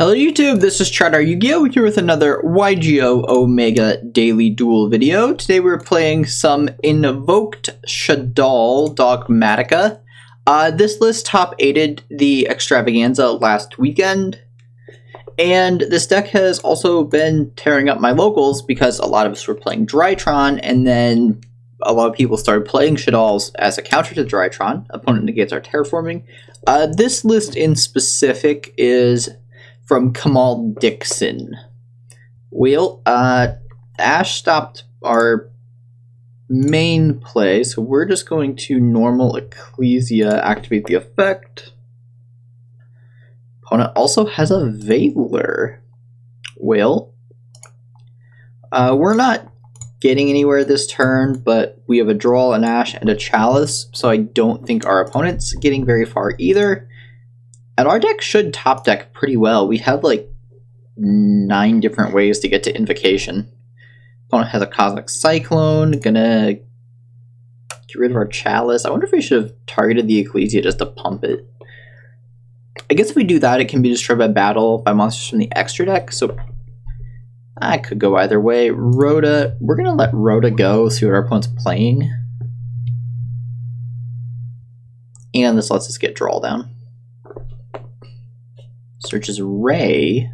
Hello YouTube, this is ChardarYuGiOh here with another YGO Omega Daily Duel video. Today we're playing some Invoked Dogmatika. This list top 8'd the extravaganza last weekend, and this deck has also been tearing up my locals because a lot of us were playing Drytron, and then a lot of people started playing Shaddolls as a counter to Drytron. Opponent negates our terraforming. This list in specific is from Kamal Dixon. Well, Ash stopped our main play, so we're just going to normal Ecclesia, activate the effect. Opponent also has a Veiler. Well, we're not getting anywhere this turn, but we have a draw, an Ash, and a Chalice, so I don't think our opponent's getting very far either. And our deck should top deck pretty well. We have like 9 different ways to get to Invocation. Opponent has a Cosmic Cyclone, gonna get rid of our Chalice. I wonder if we should have targeted the Ecclesia just to pump it. I guess if we do that, it can be destroyed by battle by monsters from the extra deck, so I could go either way. Rhoda, we're gonna let Rhoda go, see what our opponent's playing. And this lets us get draw down. Searches Ray.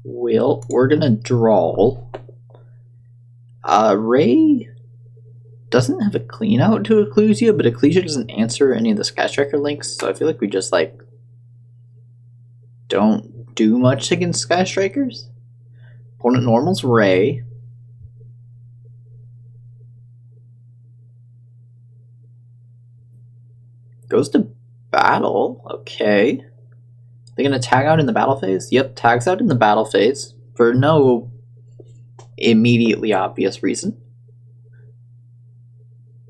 Well, we're gonna draw. Ray doesn't have a clean out to Ecclesia, but Ecclesia doesn't answer any of the Sky Striker links, so I feel like we just like don't do much against Sky Strikers. Opponent normals Ray. Goes to battle. Okay. They're gonna tag out in the battle phase? Yep, tags out in the battle phase for no immediately obvious reason.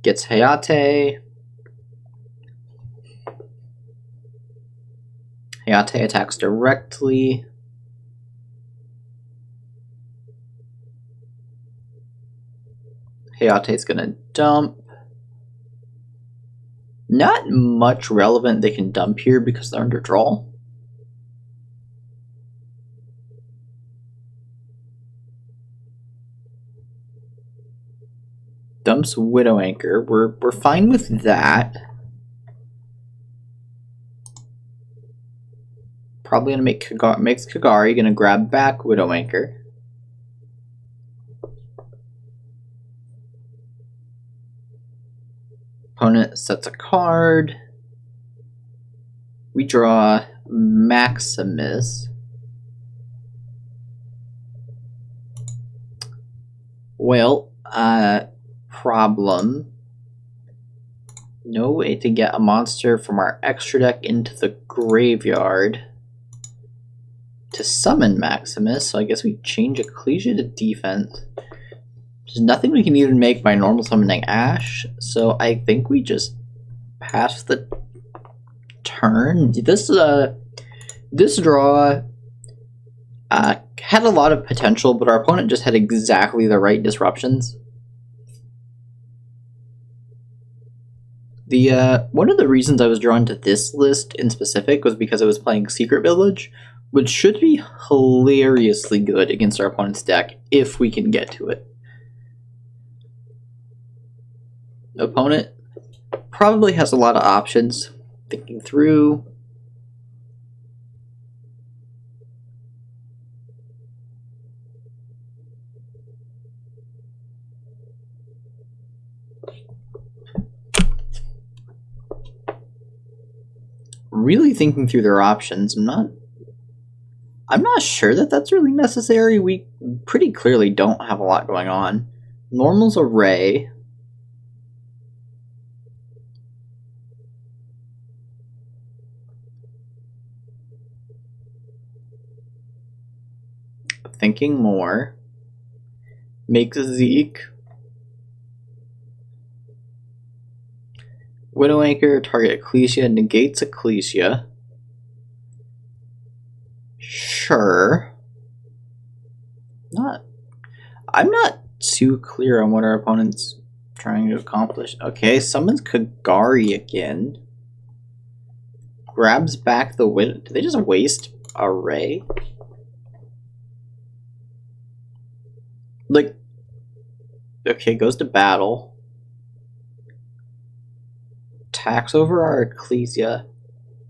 Gets Hayate. Hayate attacks directly. Hayate's gonna dump. Not much relevant they can dump here because they're under draw. Dumps Widow Anchor. We're fine with that. Probably gonna make Kagari, gonna grab back Widow Anchor. Opponent sets a card. We draw Maximus. Well, problem. No way to get a monster from our extra deck into the graveyard to summon Maximus, so I guess we change Ecclesia to defense. There's nothing we can even make by normal summoning Ash, so I think we just pass the turn. This draw had a lot of potential, but our opponent just had exactly the right disruptions. One of the reasons I was drawn to this list in specific was because I was playing Secret Village, which should be hilariously good against our opponent's deck if we can get to it. Opponent probably has a lot of options. Thinking through. Really thinking through their options. I'm not sure that that's really necessary. We pretty clearly don't have a lot going on. Normal's Array. Thinking more. Makes Zeke. Widow Anchor, target Ecclesia, negates Ecclesia. Sure. I'm not too clear on what our opponent's trying to accomplish. Okay, summons Kagari again. Grabs back the Widow. Did they just waste a Ray. Like, okay, goes to battle. Attacks over our Ecclesia.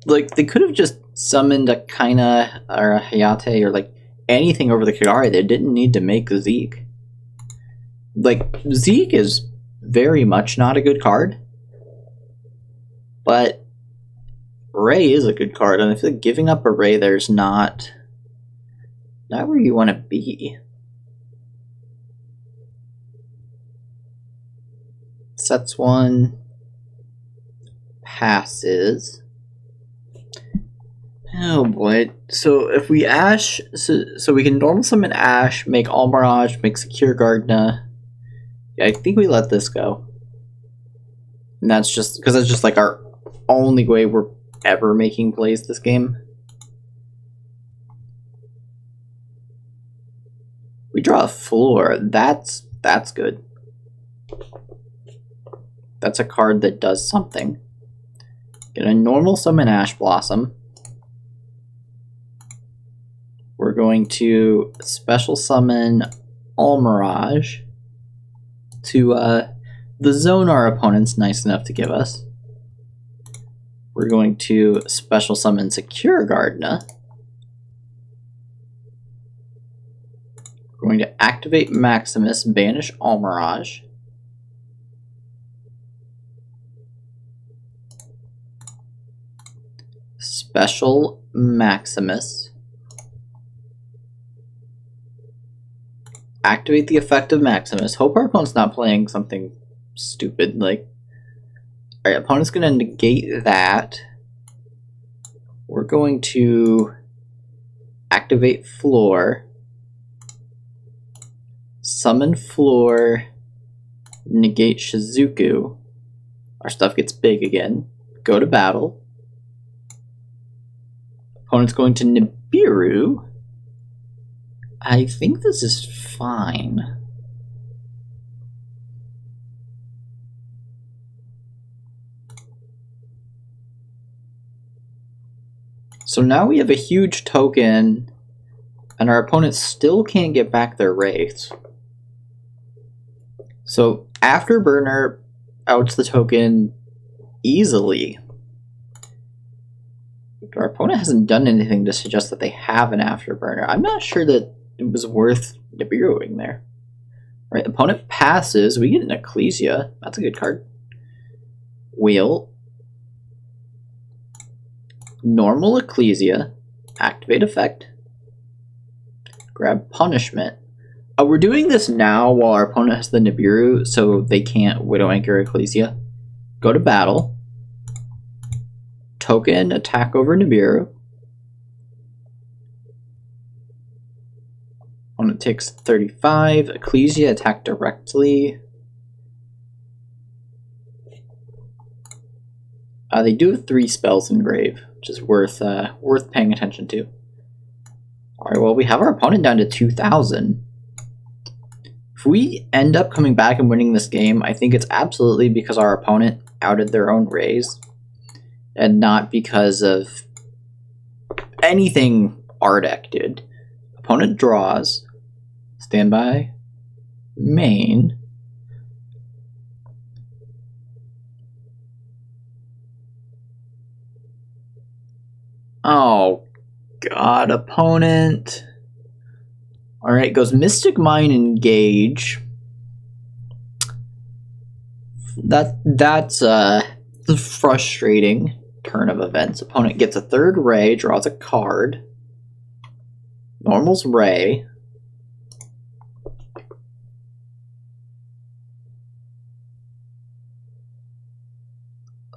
Like, they could have just summoned a Kaina or a Hayate or like anything over the Kagari. They didn't need to make Zeke. Like, Zeke is very much not a good card. But Ray is a good card, and I feel like giving up a Ray there's not where you want to be. Sets one, passes. Oh boy. So if we Ash, so we can normal summon Ash, make Almirage, make Secure Gardna. Yeah, I think we let this go. And that's just because that's just like our only way we're ever making plays this game. We draw a floor. That's good. That's a card that does something. Get a normal summon Ash Blossom. We're going to special summon Almirage to the zone our opponent's nice enough to give us. We're going to special summon Secure Gardna. We're going to activate Maximus, banish Almirage. Special Maximus. Activate the effect of Maximus. Hope our opponent's not playing something stupid. Like, our opponent's going to negate that. We're going to activate Floor. Summon Floor. Negate Shizuku. Our stuff gets big again. Go to battle. Opponent's going to Nibiru. I think this is fine. So now we have a huge token, and our opponent still can't get back their Wraiths. So Afterburner outs the token easily. Our opponent hasn't done anything to suggest that they have an Afterburner. I'm not sure that it was worth Nibiruing there. Right, opponent passes. We get an Ecclesia. That's a good card. Wheel. Normal Ecclesia. Activate effect. Grab punishment. We're doing this now while our opponent has the Nibiru, so they can't Widow Anchor Ecclesia. Go to battle. Token, attack over Nibiru. Opponent takes 35. Ecclesia, attack directly. They do have 3 spells in grave, which is worth paying attention to. Alright, well, we have our opponent down to 2,000. If we end up coming back and winning this game, I think it's absolutely because our opponent outed their own raise, and not because of anything our deck did. Opponent draws. Standby. Main. Oh, God, opponent. Alright, goes Mystic Mine, engage. That's a frustrating turn of events. Opponent gets a 3rd Ray, draws a card. Normal's Ray.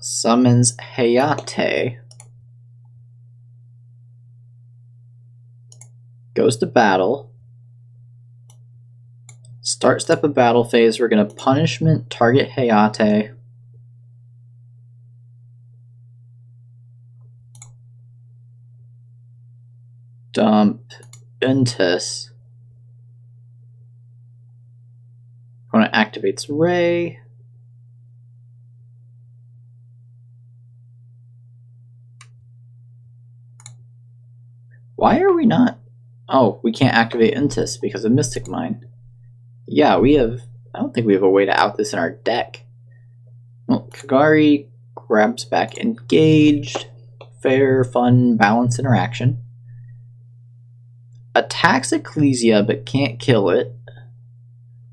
Summons Hayate. Goes to battle. Start step of battle phase, we're going to punishment target Hayate. Dump Intus. Opponent activates Ray. Why are we not? Oh, we can't activate Intis because of Mystic Mine. Yeah, we have... I don't think we have a way to out this in our deck. Well, Kagari grabs back Engaged. Fair, fun, balanced interaction. Attacks Ecclesia but can't kill it.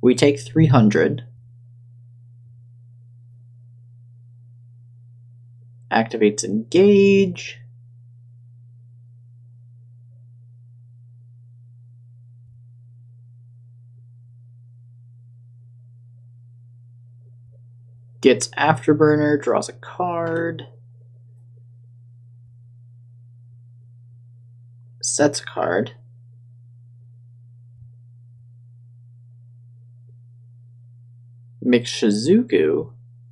We take 300. Activates Engage. Gets Afterburner, draws a card. Sets a card. Makes Shizuku.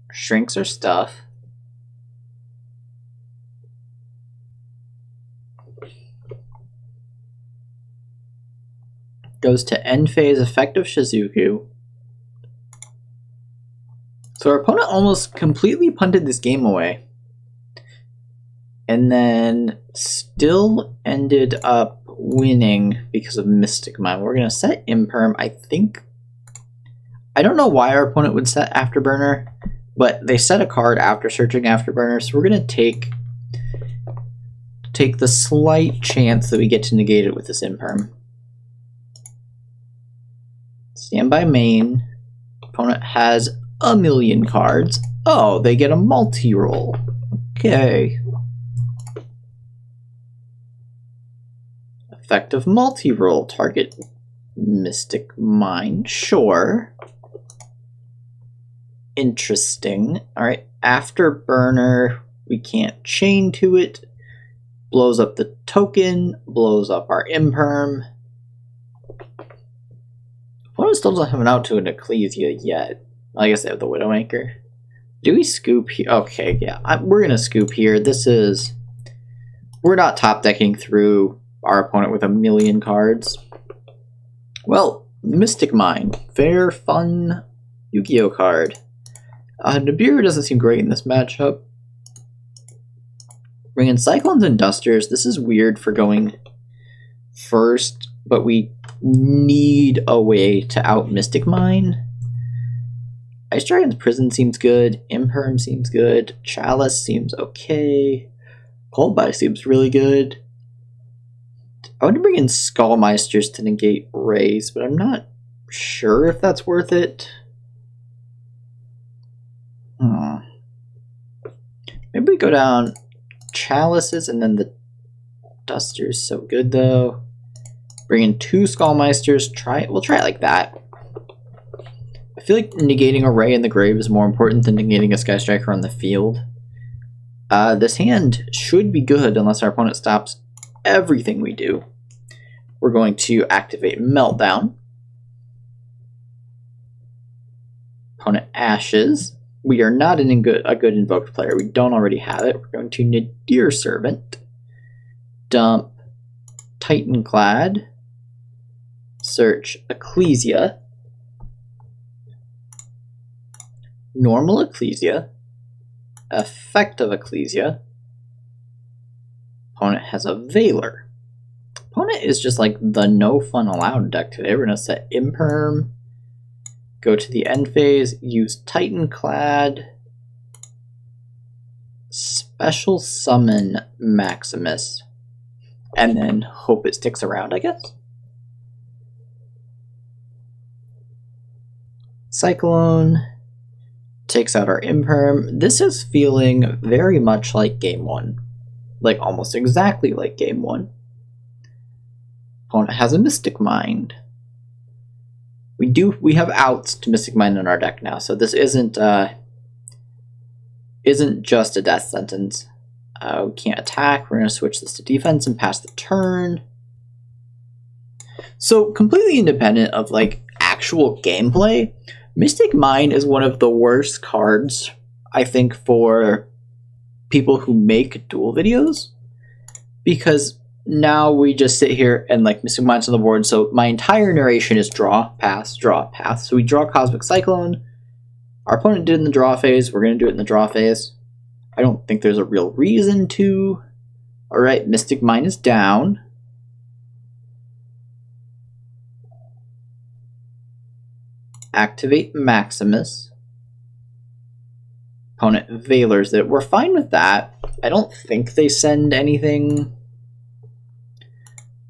Shrinks her stuff. Goes to end phase, effective Shizuku. So our opponent almost completely punted this game away. And then still ended up winning because of Mystic Mine. We're going to set Imperm, I think. I don't know why our opponent would set Afterburner, but they set a card after searching Afterburner, so we're going to take the slight chance that we get to negate it with this Imperm. Standby main. Opponent has a million cards. Oh, they get a multi-roll. Okay. Effective multi-roll. Target Mystic Mine. Sure. Interesting. Alright, Afterburner. We can't chain to it. Blows up the token. Blows up our Imperm. Opponent still doesn't have an out to an Ecclesia yet. I guess they have the Widowmaker. Do we scoop here? Okay, yeah. We're going to scoop here. We're not top decking through our opponent with a million cards. Well, Mystic Mine. Fair, fun Yu-Gi-Oh card. Nibiru doesn't seem great in this matchup. Bring in Cyclones and Dusters. This is weird for going first, but we need a way to out Mystic Mine. Ice Dragon's Prison seems good. Imperm seems good. Chalice seems okay. Coldby seems really good. I want to bring in Skullmeisters to negate Rays, but I'm not sure if that's worth it. Maybe we go down Chalices and then the Duster's so good though. Bring in 2 Skullmeisters. We'll try it like that. I feel like negating a Ray in the grave is more important than negating a Sky Striker on the field. This hand should be good unless our opponent stops everything we do. We're going to activate Meltdown. Opponent Ashes. We are not a good invoked player. We don't already have it. We're going to Nadir Servant. Dump Titanclad. Search Ecclesia. Normal Ecclesia. Effective Ecclesia. Opponent has a Veiler. Opponent is just like the no fun allowed deck today. We're going to set Imperm. Go to the end phase. Use Titanclad. Special summon Maximus. And then hope it sticks around, I guess. Cyclone. Takes out our Imperm. This is feeling very much like game 1. Like almost exactly like game 1. Opponent has a Mystic Mind. We have outs to Mystic Mind in our deck now, so this isn't just a death sentence. We can't attack. We're gonna switch this to defense and pass the turn. So completely independent of like actual gameplay, Mystic Mind is one of the worst cards, I think, for people who make duel videos, because now we just sit here and like Mystic Mind's on the board, so my entire narration is draw, pass, draw, pass. So we draw Cosmic Cyclone. Our opponent did it in the draw phase. We're going to do it in the draw phase. I don't think there's a real reason to. Alright, Mystic Mind is down. Activate Maximus. Opponent Valors it. We're fine with that. I don't think they send anything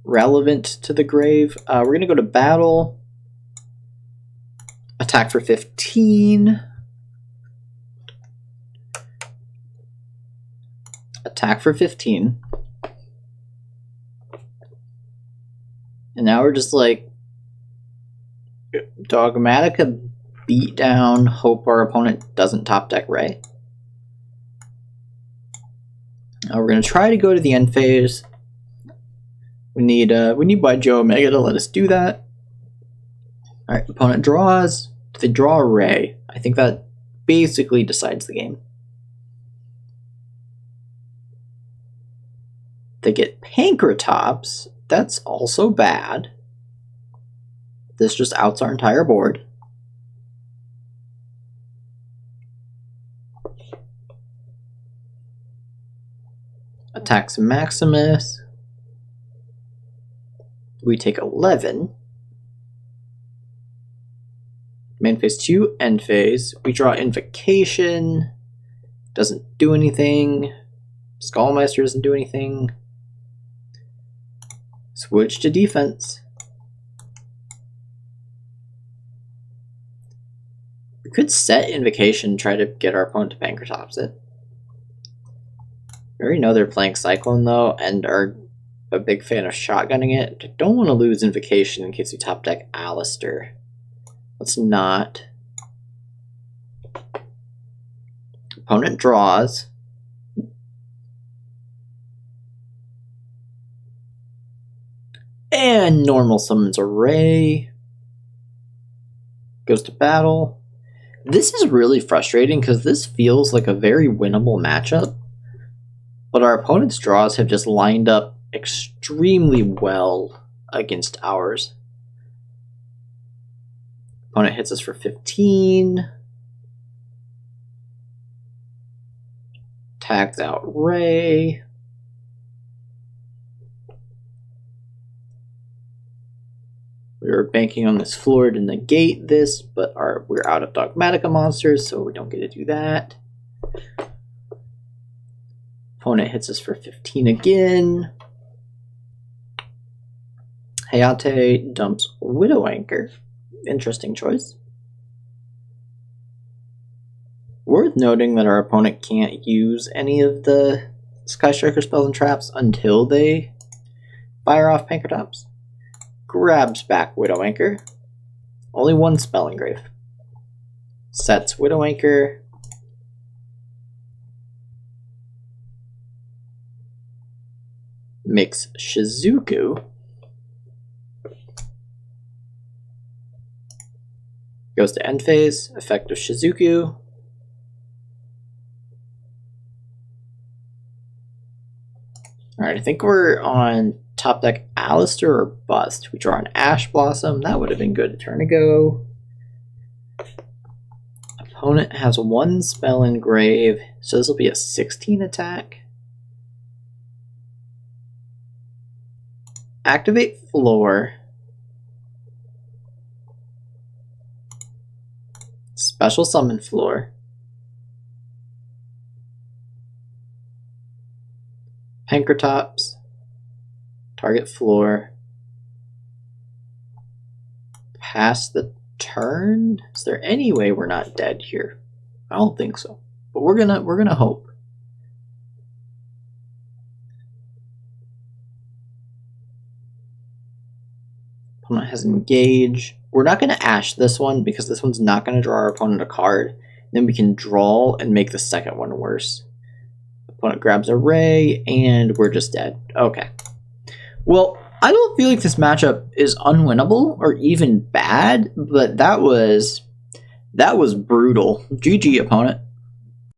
relevant to the grave. We're going to go to battle. Attack for 15. Attack for 15. And now we're just like Dogmatika beat down, hope our opponent doesn't top deck Ray. Now we're going to try to go to the end phase. We need YGO Omega to let us do that. Alright, opponent draws. Do they draw a Ray? I think that basically decides the game. They get Pancratops. That's also bad. This just outs our entire board. Attacks Maximus. We take 11. Main phase 2, end phase. We draw Invocation. Doesn't do anything. Skullmeister doesn't do anything. Switch to defense. We could set Invocation and try to get our opponent to Pancratops it. We already know they're playing Cyclone though, and are a big fan of shotgunning it. Don't want to lose Invocation in case we top deck Alistair. Let's not. Opponent draws. And normal summons a Ray. Goes to battle. This is really frustrating because this feels like a very winnable matchup. But our opponent's draws have just lined up extremely well against ours. Opponent hits us for 15. Tags out Ray. We were banking on this floor to negate this, but we're out of Dogmatika monsters, so we don't get to do that. Opponent hits us for 15 again. Hayate dumps Widow Anchor. Interesting choice. Worth noting that our opponent can't use any of the Sky Striker spells and traps until they fire off Pancratops. Grabs back Widow Anchor. Only one spell engrave. Sets Widow Anchor. Makes Shizuku. Goes to end phase. Effect of Shizuku. Alright, I think we're on top deck Alistair or bust. We draw an Ash Blossom. That would have been good a turn ago. Opponent has one spell engrave, so this will be a 16 attack. Activate Floor. Special Summon Floor. Pancratops. Target floor. Pass the turn? Is there any way we're not dead here? I don't think so. But we're gonna hope. Opponent has engage. We're not gonna ash this one because this one's not gonna draw our opponent a card. Then we can draw and make the second one worse. Opponent grabs a Ray and we're just dead. Okay. Well, I don't feel like this matchup is unwinnable or even bad, but that was brutal. GG, opponent.